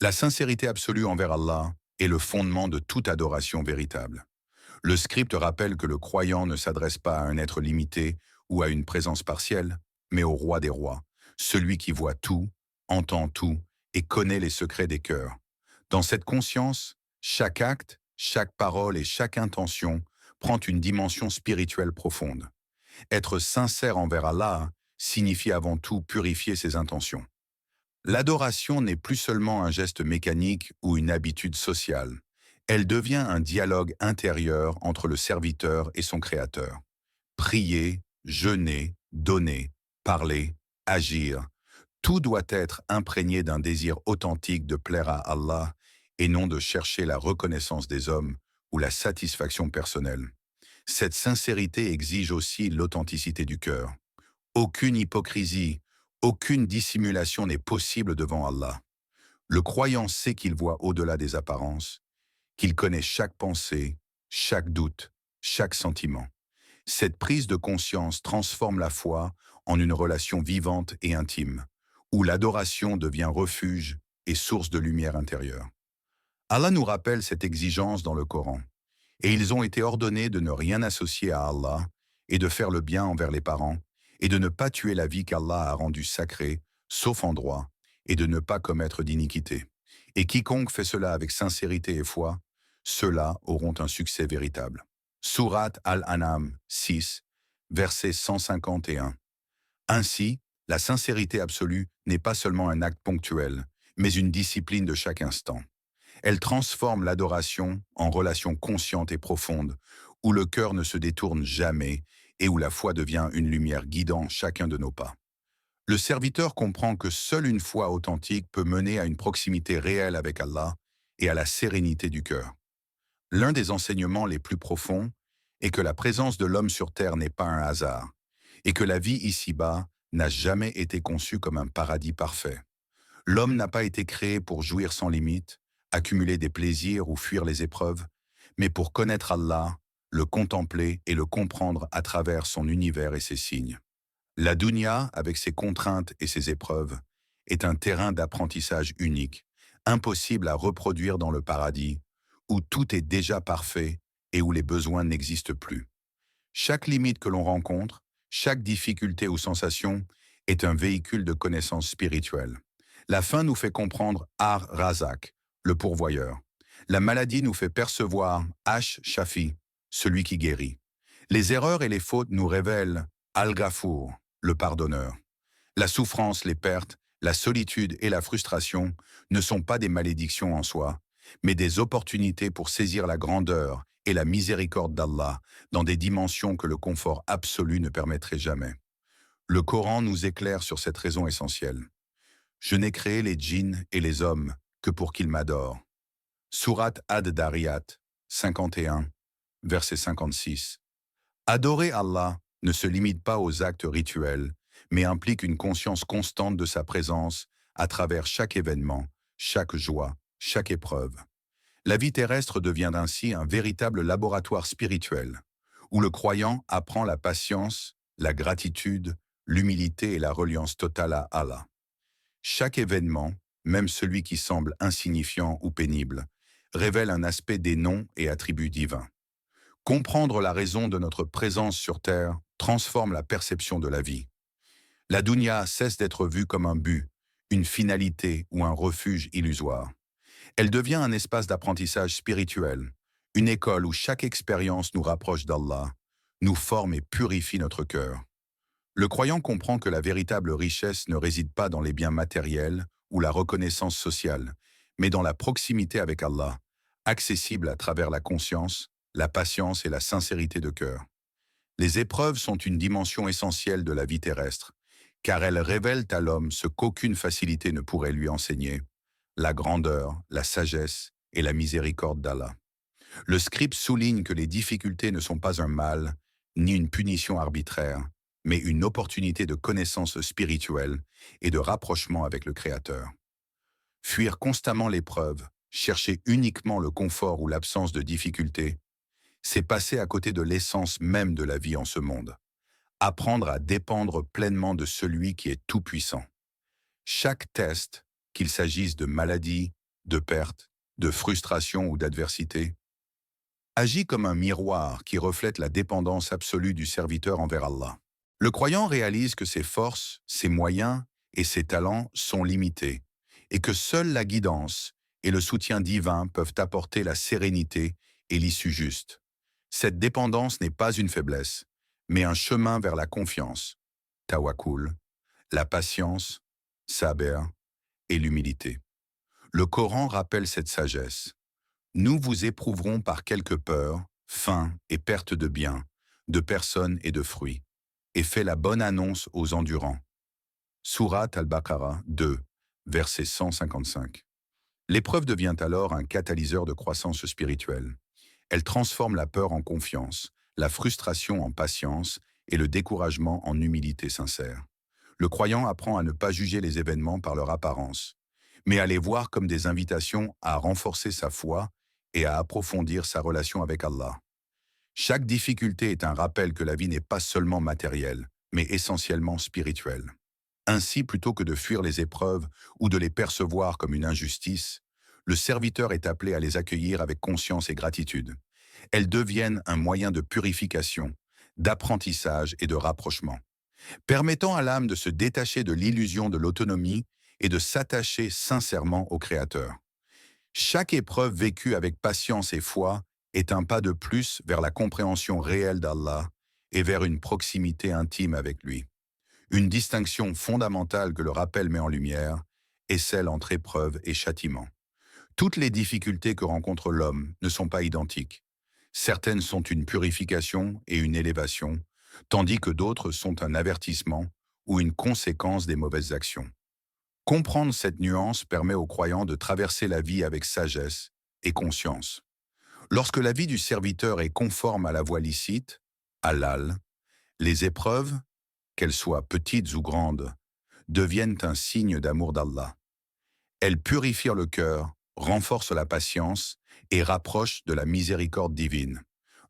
La sincérité absolue envers Allah est le fondement de toute adoration véritable. Le script rappelle que le croyant ne s'adresse pas à un être limité ou à une présence partielle, mais au roi des rois, celui qui voit tout, entend tout et connaît les secrets des cœurs. Dans cette conscience, chaque acte, chaque parole et chaque intention prend une dimension spirituelle profonde. Être sincère envers Allah signifie avant tout purifier ses intentions. L'adoration n'est plus seulement un geste mécanique ou une habitude sociale. Elle devient un dialogue intérieur entre le serviteur et son créateur. Prier, jeûner, donner, parler, agir, tout doit être imprégné d'un désir authentique de plaire à Allah et non de chercher la reconnaissance des hommes ou la satisfaction personnelle. Cette sincérité exige aussi l'authenticité du cœur. Aucune hypocrisie, aucune dissimulation n'est possible devant Allah. Le croyant sait qu'il voit au-delà des apparences, qu'il connaît chaque pensée, chaque doute, chaque sentiment. Cette prise de conscience transforme la foi en une relation vivante et intime, où l'adoration devient refuge et source de lumière intérieure. Allah nous rappelle cette exigence dans le Coran, et ils ont été ordonnés de ne rien associer à Allah et de faire le bien envers les parents, et de ne pas tuer la vie qu'Allah a rendue sacrée, sauf en droit, et de ne pas commettre d'iniquité. Et quiconque fait cela avec sincérité et foi, ceux-là auront un succès véritable. Sourate Al-An'am 6, verset 151. Ainsi, la sincérité absolue n'est pas seulement un acte ponctuel, mais une discipline de chaque instant. Elle transforme l'adoration en relation consciente et profonde, où le cœur ne se détourne jamais et où la foi devient une lumière guidant chacun de nos pas. Le serviteur comprend que seule une foi authentique peut mener à une proximité réelle avec Allah et à la sérénité du cœur. L'un des enseignements les plus profonds est que la présence de l'homme sur terre n'est pas un hasard, et que la vie ici-bas n'a jamais été conçue comme un paradis parfait. L'homme n'a pas été créé pour jouir sans limite, accumuler des plaisirs ou fuir les épreuves, mais pour connaître Allah, le contempler et le comprendre à travers son univers et ses signes. La dunya, avec ses contraintes et ses épreuves, est un terrain d'apprentissage unique, impossible à reproduire dans le paradis, où tout est déjà parfait et où les besoins n'existent plus. Chaque limite que l'on rencontre, chaque difficulté ou sensation est un véhicule de connaissance spirituelle. La faim nous fait comprendre Ar-Razak, le pourvoyeur. La maladie nous fait percevoir Ash-Shafi, celui qui guérit. Les erreurs et les fautes nous révèlent Al-Ghafour, le pardonneur. La souffrance, les pertes, la solitude et la frustration ne sont pas des malédictions en soi, mais des opportunités pour saisir la grandeur et la miséricorde d'Allah dans des dimensions que le confort absolu ne permettrait jamais. Le Coran nous éclaire sur cette raison essentielle. Je n'ai créé les djinns et les hommes que pour qu'ils m'adorent. Sourate Ad-Dariyat 51, verset 56. Adorer Allah ne se limite pas aux actes rituels, mais implique une conscience constante de sa présence à travers chaque événement, chaque joie, chaque épreuve. La vie terrestre devient ainsi un véritable laboratoire spirituel, où le croyant apprend la patience, la gratitude, l'humilité et la reliance totale à Allah. Chaque événement, même celui qui semble insignifiant ou pénible, révèle un aspect des noms et attributs divins. Comprendre la raison de notre présence sur Terre transforme la perception de la vie. La dunya cesse d'être vue comme un but, une finalité ou un refuge illusoire. Elle devient un espace d'apprentissage spirituel, une école où chaque expérience nous rapproche d'Allah, nous forme et purifie notre cœur. Le croyant comprend que la véritable richesse ne réside pas dans les biens matériels ou la reconnaissance sociale, mais dans la proximité avec Allah, accessible à travers la conscience, la patience et la sincérité de cœur. Les épreuves sont une dimension essentielle de la vie terrestre, car elles révèlent à l'homme ce qu'aucune facilité ne pourrait lui enseigner, la grandeur, la sagesse et la miséricorde d'Allah. Le script souligne que les difficultés ne sont pas un mal, ni une punition arbitraire, mais une opportunité de connaissance spirituelle et de rapprochement avec le Créateur. Fuir constamment l'épreuve, chercher uniquement le confort ou l'absence de difficultés, c'est passer à côté de l'essence même de la vie en ce monde. Apprendre à dépendre pleinement de celui qui est tout-puissant. Chaque test, qu'il s'agisse de maladie, de perte, de frustration ou d'adversité, agit comme un miroir qui reflète la dépendance absolue du serviteur envers Allah. Le croyant réalise que ses forces, ses moyens et ses talents sont limités et que seule la guidance et le soutien divin peuvent apporter la sérénité et l'issue juste. Cette dépendance n'est pas une faiblesse, mais un chemin vers la confiance, tawakkul, la patience, sabr et l'humilité. Le Coran rappelle cette sagesse. Nous vous éprouverons par quelques peurs, faim et perte de biens, de personnes et de fruits, et fait la bonne annonce aux endurants. Surat al-Baqarah 2, verset 155. L'épreuve devient alors un catalyseur de croissance spirituelle. Elle transforme la peur en confiance, la frustration en patience et le découragement en humilité sincère. Le croyant apprend à ne pas juger les événements par leur apparence, mais à les voir comme des invitations à renforcer sa foi et à approfondir sa relation avec Allah. Chaque difficulté est un rappel que la vie n'est pas seulement matérielle, mais essentiellement spirituelle. Ainsi, plutôt que de fuir les épreuves ou de les percevoir comme une injustice, le serviteur est appelé à les accueillir avec conscience et gratitude. Elles deviennent un moyen de purification, d'apprentissage et de rapprochement, permettant à l'âme de se détacher de l'illusion de l'autonomie et de s'attacher sincèrement au Créateur. Chaque épreuve vécue avec patience et foi est un pas de plus vers la compréhension réelle d'Allah et vers une proximité intime avec lui. Une distinction fondamentale que le rappel met en lumière est celle entre épreuve et châtiment. Toutes les difficultés que rencontre l'homme ne sont pas identiques. Certaines sont une purification et une élévation, tandis que d'autres sont un avertissement ou une conséquence des mauvaises actions. Comprendre cette nuance permet aux croyants de traverser la vie avec sagesse et conscience. Lorsque la vie du serviteur est conforme à la voie licite, halal, les épreuves, qu'elles soient petites ou grandes, deviennent un signe d'amour d'Allah. Elles purifient le cœur, renforcent la patience et rapprochent de la miséricorde divine.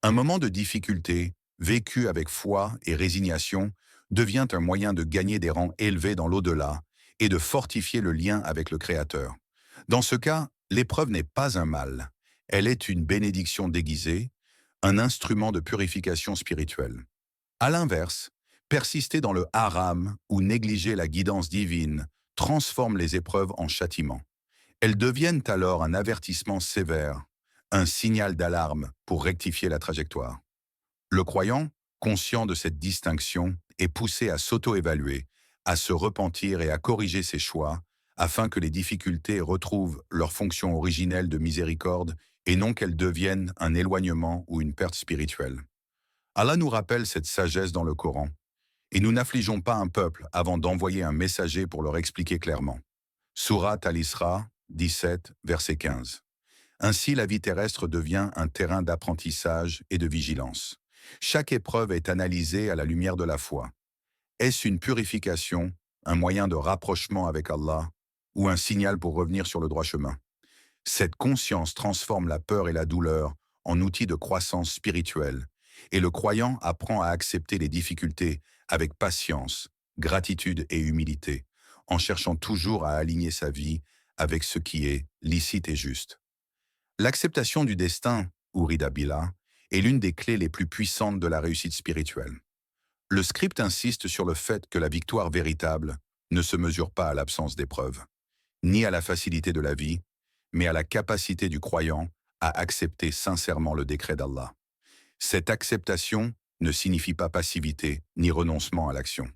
Un moment de difficulté, vécu avec foi et résignation, devient un moyen de gagner des rangs élevés dans l'au-delà et de fortifier le lien avec le Créateur. Dans ce cas, l'épreuve n'est pas un mal, elle est une bénédiction déguisée, un instrument de purification spirituelle. À l'inverse, persister dans le haram ou négliger la guidance divine transforme les épreuves en châtiment. Elles deviennent alors un avertissement sévère, un signal d'alarme pour rectifier la trajectoire. Le croyant, conscient de cette distinction, est poussé à s'auto-évaluer, à se repentir et à corriger ses choix, afin que les difficultés retrouvent leur fonction originelle de miséricorde et non qu'elles deviennent un éloignement ou une perte spirituelle. Allah nous rappelle cette sagesse dans le Coran, et nous n'affligeons pas un peuple avant d'envoyer un messager pour leur expliquer clairement. Surat Al-Isra 17, verset 15. Ainsi, la vie terrestre devient un terrain d'apprentissage et de vigilance. Chaque épreuve est analysée à la lumière de la foi. Est-ce une purification, un moyen de rapprochement avec Allah, ou un signal pour revenir sur le droit chemin? Cette conscience transforme la peur et la douleur en outils de croissance spirituelle, et le croyant apprend à accepter les difficultés avec patience, gratitude et humilité, en cherchant toujours à aligner sa vie avec ce qui est licite et juste. L'acceptation du destin, ou Rida Billah, est l'une des clés les plus puissantes de la réussite spirituelle. Le script insiste sur le fait que la victoire véritable ne se mesure pas à l'absence d'épreuves, ni à la facilité de la vie, mais à la capacité du croyant à accepter sincèrement le décret d'Allah. Cette acceptation ne signifie pas passivité ni renoncement à l'action.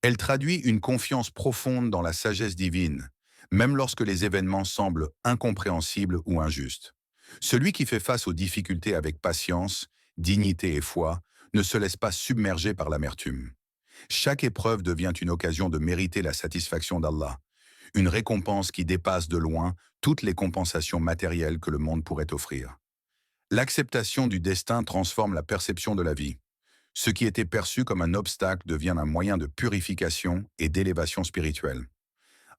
Elle traduit une confiance profonde dans la sagesse divine, même lorsque les événements semblent incompréhensibles ou injustes. Celui qui fait face aux difficultés avec patience, dignité et foi ne se laisse pas submerger par l'amertume. Chaque épreuve devient une occasion de mériter la satisfaction d'Allah, une récompense qui dépasse de loin toutes les compensations matérielles que le monde pourrait offrir. L'acceptation du destin transforme la perception de la vie. Ce qui était perçu comme un obstacle devient un moyen de purification et d'élévation spirituelle.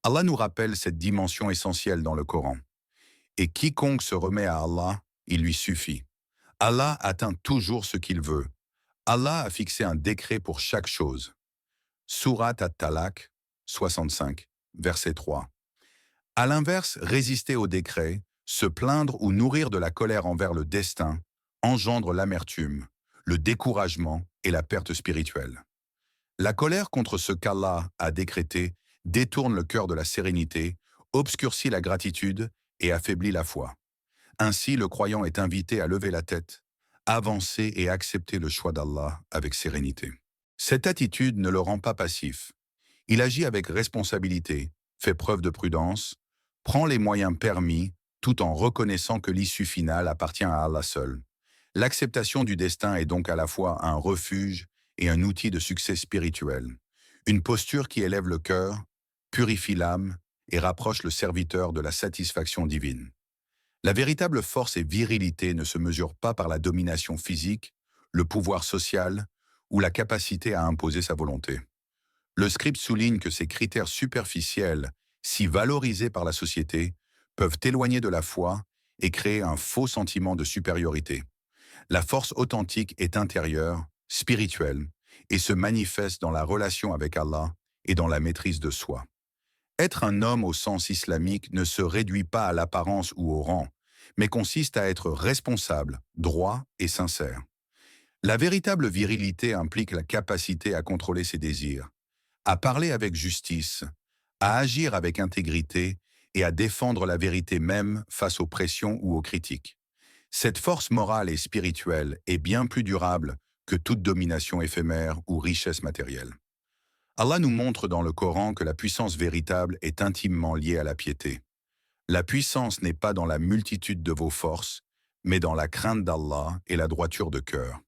Allah nous rappelle cette dimension essentielle dans le Coran. Et quiconque se remet à Allah, il lui suffit. Allah atteint toujours ce qu'il veut. Allah a fixé un décret pour chaque chose. Surat At-Talaq 65, verset 3. À l'inverse, résister au décret, se plaindre ou nourrir de la colère envers le destin, engendre l'amertume, le découragement et la perte spirituelle. La colère contre ce qu'Allah a décrété détourne le cœur de la sérénité, obscurcit la gratitude et affaiblit la foi. Ainsi, le croyant est invité à lever la tête, avancer et accepter le choix d'Allah avec sérénité. Cette attitude ne le rend pas passif. Il agit avec responsabilité, fait preuve de prudence, prend les moyens permis tout en reconnaissant que l'issue finale appartient à Allah seul. L'acceptation du destin est donc à la fois un refuge et un outil de succès spirituel. Une posture qui élève le cœur, purifie l'âme et rapproche le serviteur de la satisfaction divine. La véritable force et virilité ne se mesurent pas par la domination physique, le pouvoir social ou la capacité à imposer sa volonté. Le script souligne que ces critères superficiels, si valorisés par la société, peuvent éloigner de la foi et créer un faux sentiment de supériorité. La force authentique est intérieure, spirituelle, et se manifeste dans la relation avec Allah et dans la maîtrise de soi. Être un homme au sens islamique ne se réduit pas à l'apparence ou au rang, mais consiste à être responsable, droit et sincère. La véritable virilité implique la capacité à contrôler ses désirs, à parler avec justice, à agir avec intégrité et à défendre la vérité même face aux pressions ou aux critiques. Cette force morale et spirituelle est bien plus durable que toute domination éphémère ou richesse matérielle. Allah nous montre dans le Coran que la puissance véritable est intimement liée à la piété. La puissance n'est pas dans la multitude de vos forces, mais dans la crainte d'Allah et la droiture de cœur.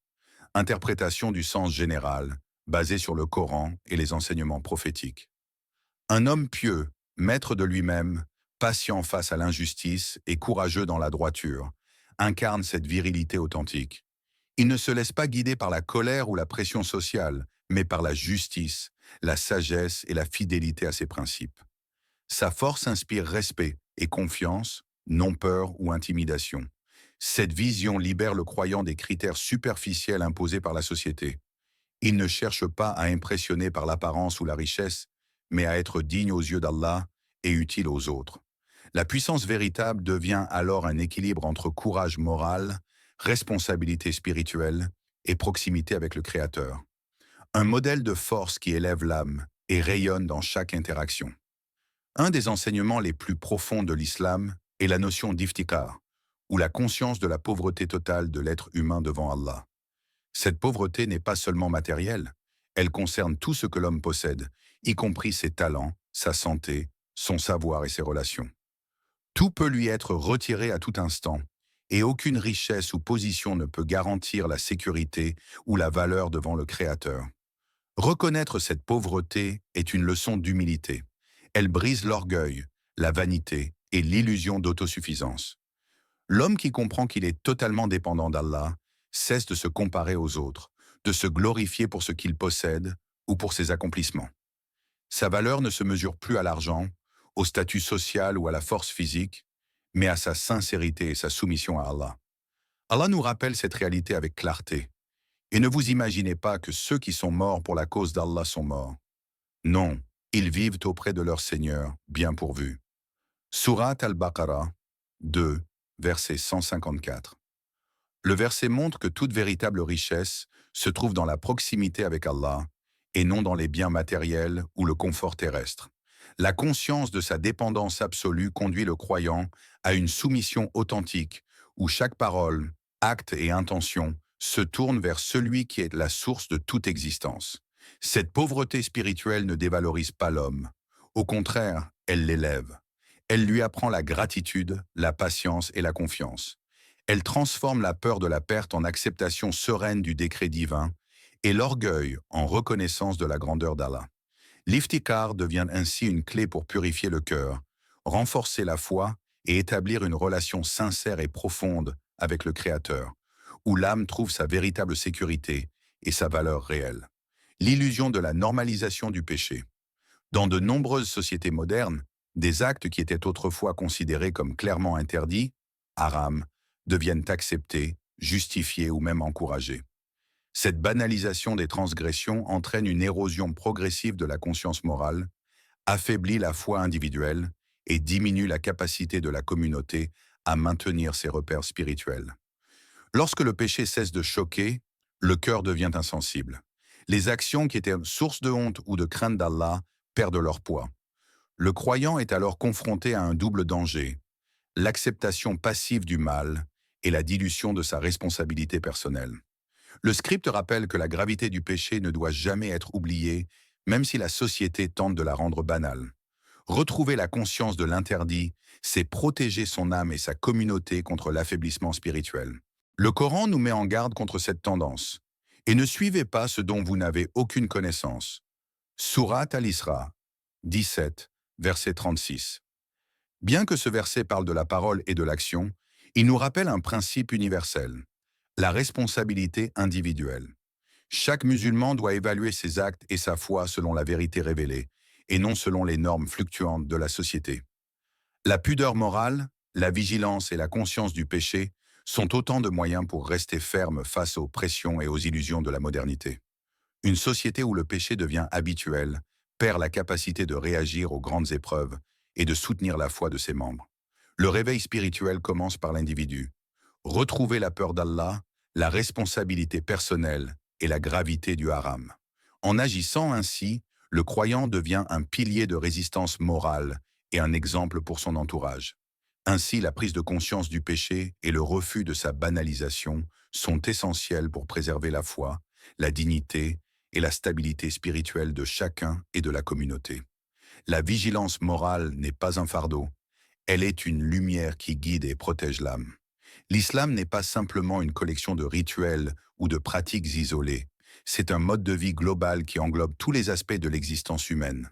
Interprétation du sens général, basée sur le Coran et les enseignements prophétiques. Un homme pieux, maître de lui-même, patient face à l'injustice et courageux dans la droiture, incarne cette virilité authentique. Il ne se laisse pas guider par la colère ou la pression sociale, mais par la justice, la sagesse et la fidélité à ses principes. Sa force inspire respect et confiance, non peur ou intimidation. Cette vision libère le croyant des critères superficiels imposés par la société. Il ne cherche pas à impressionner par l'apparence ou la richesse, mais à être digne aux yeux d'Allah et utile aux autres. La puissance véritable devient alors un équilibre entre courage moral, responsabilité spirituelle et proximité avec le Créateur. Un modèle de force qui élève l'âme et rayonne dans chaque interaction. Un des enseignements les plus profonds de l'islam est la notion d'iftikar, ou la conscience de la pauvreté totale de l'être humain devant Allah. Cette pauvreté n'est pas seulement matérielle, elle concerne tout ce que l'homme possède, y compris ses talents, sa santé, son savoir et ses relations. Tout peut lui être retiré à tout instant, et aucune richesse ou position ne peut garantir la sécurité ou la valeur devant le Créateur. Reconnaître cette pauvreté est une leçon d'humilité. Elle brise l'orgueil, la vanité et l'illusion d'autosuffisance. L'homme qui comprend qu'il est totalement dépendant d'Allah cesse de se comparer aux autres, de se glorifier pour ce qu'il possède ou pour ses accomplissements. Sa valeur ne se mesure plus à l'argent, au statut social ou à la force physique, mais à sa sincérité et sa soumission à Allah. Allah nous rappelle cette réalité avec clarté. Et ne vous imaginez pas que ceux qui sont morts pour la cause d'Allah sont morts. Non, ils vivent auprès de leur Seigneur, bien pourvus. Surat al-Baqarah 2, verset 154. Le verset montre que toute véritable richesse se trouve dans la proximité avec Allah et non dans les biens matériels ou le confort terrestre. La conscience de sa dépendance absolue conduit le croyant à une soumission authentique où chaque parole, acte et intention se tournent vers celui qui est la source de toute existence. Cette pauvreté spirituelle ne dévalorise pas l'homme. Au contraire, elle l'élève. Elle lui apprend la gratitude, la patience et la confiance. Elle transforme la peur de la perte en acceptation sereine du décret divin et l'orgueil en reconnaissance de la grandeur d'Allah. L'iftikar devient ainsi une clé pour purifier le cœur, renforcer la foi et établir une relation sincère et profonde avec le Créateur, où l'âme trouve sa véritable sécurité et sa valeur réelle. L'illusion de la normalisation du péché. Dans de nombreuses sociétés modernes, des actes qui étaient autrefois considérés comme clairement interdits, haram, deviennent acceptés, justifiés ou même encouragés. Cette banalisation des transgressions entraîne une érosion progressive de la conscience morale, affaiblit la foi individuelle et diminue la capacité de la communauté à maintenir ses repères spirituels. Lorsque le péché cesse de choquer, le cœur devient insensible. Les actions qui étaient source de honte ou de crainte d'Allah perdent leur poids. Le croyant est alors confronté à un double danger, l'acceptation passive du mal et la dilution de sa responsabilité personnelle. Le script rappelle que la gravité du péché ne doit jamais être oubliée, même si la société tente de la rendre banale. Retrouver la conscience de l'interdit, c'est protéger son âme et sa communauté contre l'affaiblissement spirituel. Le Coran nous met en garde contre cette tendance. Et ne suivez pas ce dont vous n'avez aucune connaissance. Sourate Al-Isra, 17, verset 36. Bien que ce verset parle de la parole et de l'action, il nous rappelle un principe universel, la responsabilité individuelle. Chaque musulman doit évaluer ses actes et sa foi selon la vérité révélée, et non selon les normes fluctuantes de la société. La pudeur morale, la vigilance et la conscience du péché sont autant de moyens pour rester ferme face aux pressions et aux illusions de la modernité. Une société où le péché devient habituel perd la capacité de réagir aux grandes épreuves et de soutenir la foi de ses membres. Le réveil spirituel commence par l'individu. Retrouver la peur d'Allah, la responsabilité personnelle et la gravité du haram. En agissant ainsi, le croyant devient un pilier de résistance morale et un exemple pour son entourage. Ainsi, la prise de conscience du péché et le refus de sa banalisation sont essentiels pour préserver la foi, la dignité et la stabilité spirituelle de chacun et de la communauté. La vigilance morale n'est pas un fardeau, elle est une lumière qui guide et protège l'âme. L'islam n'est pas simplement une collection de rituels ou de pratiques isolées, c'est un mode de vie global qui englobe tous les aspects de l'existence humaine.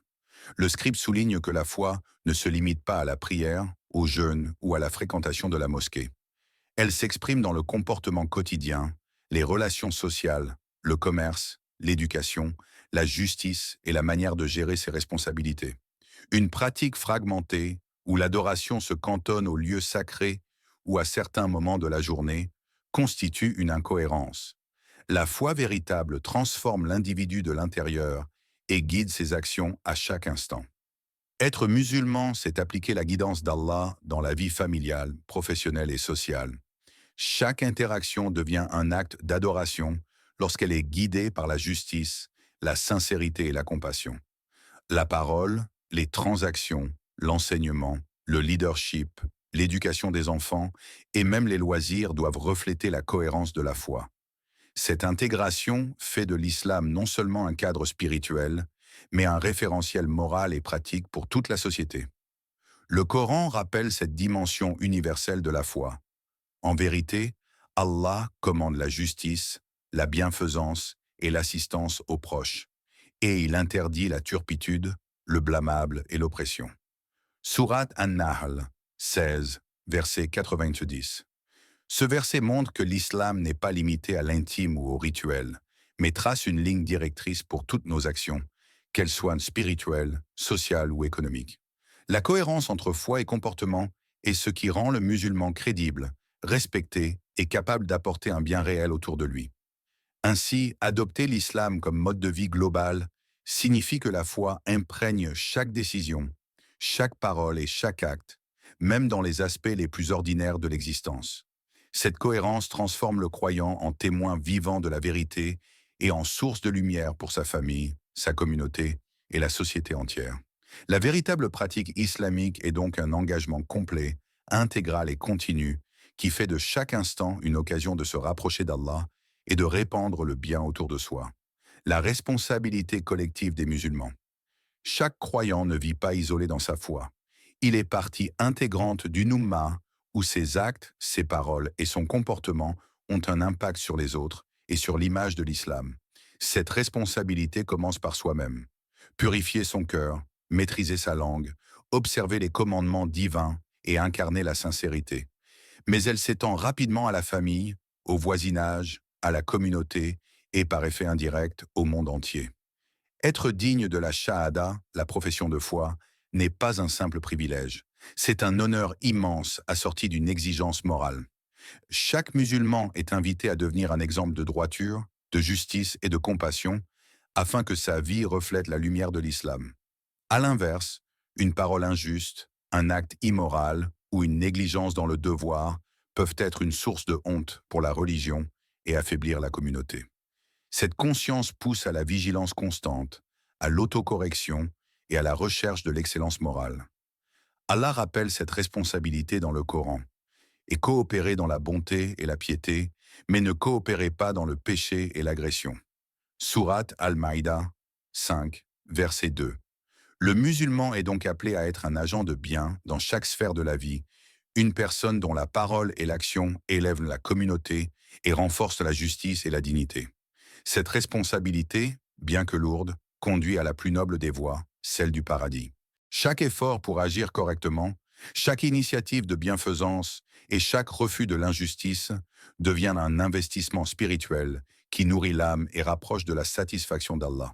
Le scribe souligne que la foi ne se limite pas à la prière, au jeûne ou à la fréquentation de la mosquée. Elle s'exprime dans le comportement quotidien, les relations sociales, le commerce, l'éducation, la justice et la manière de gérer ses responsabilités. Une pratique fragmentée, où l'adoration se cantonne aux lieux sacrés ou à certains moments de la journée, constitue une incohérence. La foi véritable transforme l'individu de l'intérieur et guide ses actions à chaque instant. Être musulman, c'est appliquer la guidance d'Allah dans la vie familiale, professionnelle et sociale. Chaque interaction devient un acte d'adoration lorsqu'elle est guidée par la justice, la sincérité et la compassion. La parole, les transactions, l'enseignement, le leadership, l'éducation des enfants et même les loisirs doivent refléter la cohérence de la foi. Cette intégration fait de l'islam non seulement un cadre spirituel, mais un référentiel moral et pratique pour toute la société. Le Coran rappelle cette dimension universelle de la foi. En vérité, Allah commande la justice, la bienfaisance et l'assistance aux proches, et il interdit la turpitude, le blâmable et l'oppression. Sourate An-Nahl 16, verset 90. Ce verset montre que l'islam n'est pas limité à l'intime ou au rituel, mais trace une ligne directrice pour toutes nos actions, qu'elles soient spirituelles, sociales ou économiques. La cohérence entre foi et comportement est ce qui rend le musulman crédible, respecté et capable d'apporter un bien réel autour de lui. Ainsi, adopter l'islam comme mode de vie global signifie que la foi imprègne chaque décision, chaque parole et chaque acte, même dans les aspects les plus ordinaires de l'existence. Cette cohérence transforme le croyant en témoin vivant de la vérité et en source de lumière pour sa famille, sa communauté et la société entière. La véritable pratique islamique est donc un engagement complet, intégral et continu qui fait de chaque instant une occasion de se rapprocher d'Allah et de répandre le bien autour de soi. La responsabilité collective des musulmans. Chaque croyant ne vit pas isolé dans sa foi. Il est partie intégrante d'une Ummah où ses actes, ses paroles et son comportement ont un impact sur les autres et sur l'image de l'islam. Cette responsabilité commence par soi-même. Purifier son cœur, maîtriser sa langue, observer les commandements divins et incarner la sincérité. Mais elle s'étend rapidement à la famille, au voisinage, à la communauté et par effet indirect au monde entier. Être digne de la shahada, la profession de foi, n'est pas un simple privilège. C'est un honneur immense assorti d'une exigence morale. Chaque musulman est invité à devenir un exemple de droiture, de justice et de compassion, afin que sa vie reflète la lumière de l'islam. À l'inverse, une parole injuste, Un acte immoral ou une négligence dans le devoir peuvent être une source de honte pour la religion et affaiblir la communauté. Cette conscience pousse à la vigilance constante, à l'autocorrection et à la recherche de l'excellence morale. Allah rappelle cette responsabilité dans le Coran. Et coopérez dans la bonté et la piété, mais ne coopérez pas dans le péché et l'agression. Sourate Al-Maïda 5, verset 2. Le musulman est donc appelé à être un agent de bien dans chaque sphère de la vie, une personne dont la parole et l'action élèvent la communauté et renforcent la justice et la dignité. Cette responsabilité, bien que lourde, conduit à la plus noble des voies, celle du paradis. Chaque effort pour agir correctement, chaque initiative de bienfaisance et chaque refus de l'injustice devient un investissement spirituel qui nourrit l'âme et rapproche de la satisfaction d'Allah.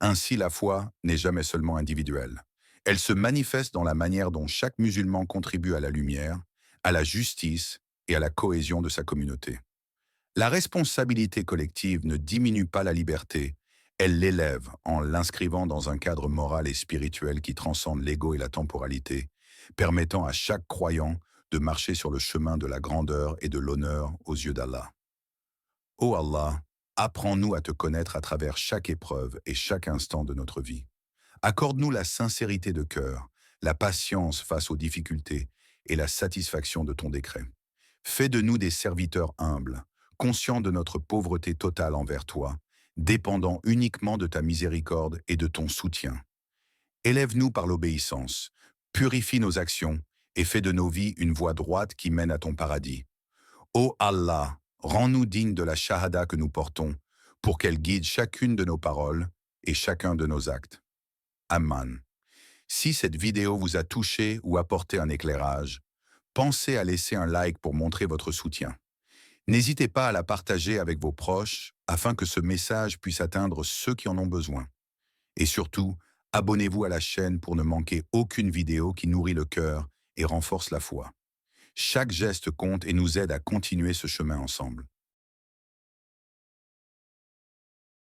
Ainsi, la foi n'est jamais seulement individuelle. Elle se manifeste dans la manière dont chaque musulman contribue à la lumière, à la justice et à la cohésion de sa communauté. La responsabilité collective ne diminue pas la liberté, elle l'élève en l'inscrivant dans un cadre moral et spirituel qui transcende l'ego et la temporalité, permettant à chaque croyant de marcher sur le chemin de la grandeur et de l'honneur aux yeux d'Allah. Ô Allah, apprends-nous à te connaître à travers chaque épreuve et chaque instant de notre vie. Accorde-nous la sincérité de cœur, la patience face aux difficultés et la satisfaction de ton décret. Fais de nous des serviteurs humbles, conscients de notre pauvreté totale envers toi, dépendant uniquement de ta miséricorde et de ton soutien. Élève-nous par l'obéissance, purifie nos actions et fais de nos vies une voie droite qui mène à ton paradis. Ô Allah, rends-nous dignes de la shahada que nous portons, pour qu'elle guide chacune de nos paroles et chacun de nos actes. Amen. Si cette vidéo vous a touché ou apporté un éclairage, pensez à laisser un like pour montrer votre soutien. N'hésitez pas à la partager avec vos proches afin que ce message puisse atteindre ceux qui en ont besoin. Et surtout, abonnez-vous à la chaîne pour ne manquer aucune vidéo qui nourrit le cœur et renforce la foi. Chaque geste compte et nous aide à continuer ce chemin ensemble.